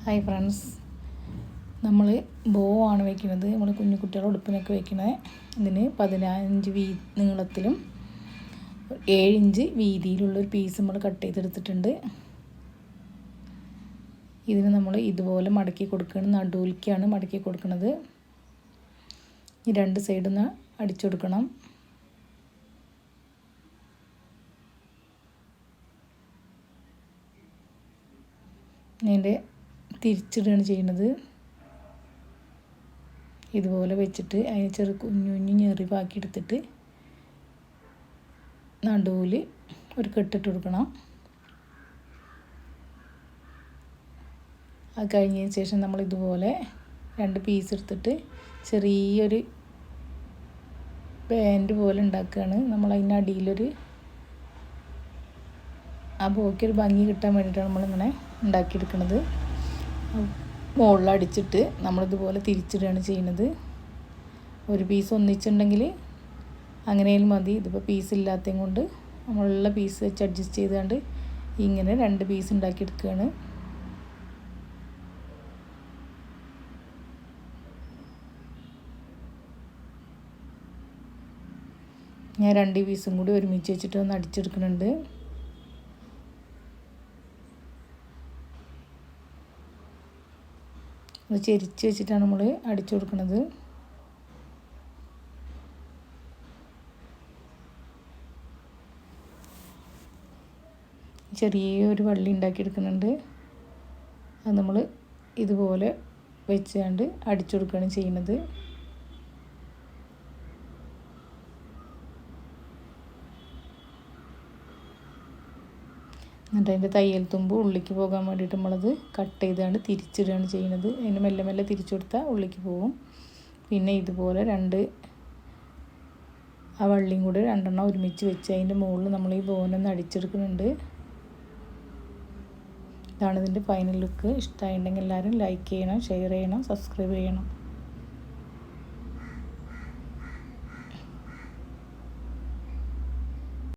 Hi friends, നമ്മൾ ബോ ആണ് വയ്ക്കുന്നത്. നമ്മൾ കുഞ്ഞു കുട്ടികളുടെ ഉടുപ്പിനൊക്കെ വയ്ക്കുന്നത്. ഇതിന് 15 നീളത്തിലും 7 ഇഞ്ച് വീതിയിലുള്ളൊരു പീസ് നമ്മൾ കട്ട് ചെയ്തെടുത്തിട്ടുണ്ട്. ഇതിന് നമ്മൾ ഇതുപോലെ മടക്കി കൊടുക്കണം. നടുവിലേക്കാണ് മടക്കി കൊടുക്കുന്നത്. ഈ രണ്ട് സൈഡിൽ നിന്ന് അടിച്ചു കൊടുക്കണം. ഇതിൻ്റെ തിരിച്ചിടുകയാണ് ചെയ്യുന്നത്. ഇതുപോലെ വെച്ചിട്ട് അതിന് കുഞ്ഞു കുഞ്ഞു ഞെറിവാക്കി എടുത്തിട്ട് നടുവിൽ ഒരു കെട്ടിട്ട് കൊടുക്കണം. അത് കഴിഞ്ഞതിന് ശേഷം നമ്മൾ ഇതുപോലെ 2 പീസ് എടുത്തിട്ട് ചെറിയൊരു പാൻറ് പോലെ ഉണ്ടാക്കുകയാണ്. നമ്മൾ അതിൻ്റെ അടിയിലൊരു ആ ബോയ്ക്കൊരു ഭംഗി കിട്ടാൻ വേണ്ടിയിട്ടാണ് നമ്മളിങ്ങനെ ഉണ്ടാക്കിയെടുക്കുന്നത്. മുകളിൽ അടിച്ചിട്ട് നമ്മളിതുപോലെ തിരിച്ചിടുകയാണ് ചെയ്യുന്നത്. ഒരു പീസ് ഒന്നിച്ചുണ്ടെങ്കിൽ അങ്ങനെയും മതി. ഇതിപ്പോൾ പീസ് ഇല്ലാത്തതും കൊണ്ട് നമ്മളുള്ള പീസ് വെച്ച് അഡ്ജസ്റ്റ് ചെയ്തുകൊണ്ട് ഇങ്ങനെ 2 പീസ് ഉണ്ടാക്കിയെടുക്കുകയാണ്. ഞാൻ 2 പീസും കൂടി ഒരുമിച്ച് വെച്ചിട്ട് ഒന്ന് അടിച്ചെടുക്കുന്നുണ്ട്. അത് ചെരിച്ച് വെച്ചിട്ടാണ് നമ്മൾ അടിച്ചു കൊടുക്കുന്നത്. ചെറിയൊരു വള്ളി ഉണ്ടാക്കിയെടുക്കുന്നുണ്ട്. അത് നമ്മൾ ഇതുപോലെ വെച്ചുകൊണ്ട് അടിച്ചു കൊടുക്കുകയാണ് ചെയ്യുന്നത്. എന്നിട്ട് അതിൻ്റെ തയ്യൽ തുമ്പ് ഉള്ളിലേക്ക് പോകാൻ വേണ്ടിയിട്ട് നമ്മളത് കട്ട് ചെയ്താണ് തിരിച്ചിടുകയാണ് ചെയ്യുന്നത്. അതിന് മെല്ലെ മെല്ലെ തിരിച്ചു കൊടുത്താൽ ഉള്ളിലേക്ക് പോകും. പിന്നെ ഇതുപോലെ ആ വള്ളിയും കൂടെ 2 എണ്ണം ഒരുമിച്ച് വെച്ച് അതിൻ്റെ മുകളിൽ നമ്മൾ ഈ ബോനൊന്ന് അടിച്ചെടുക്കുന്നുണ്ട്. ഇതാണ് ഇതിൻ്റെ ഫൈനൽ ലുക്ക്. ഇഷ്ടമായിട്ടുണ്ടെങ്കിൽ എല്ലാവരും ലൈക്ക് ചെയ്യണം, ഷെയർ ചെയ്യണം, സബ്സ്ക്രൈബ് ചെയ്യണം.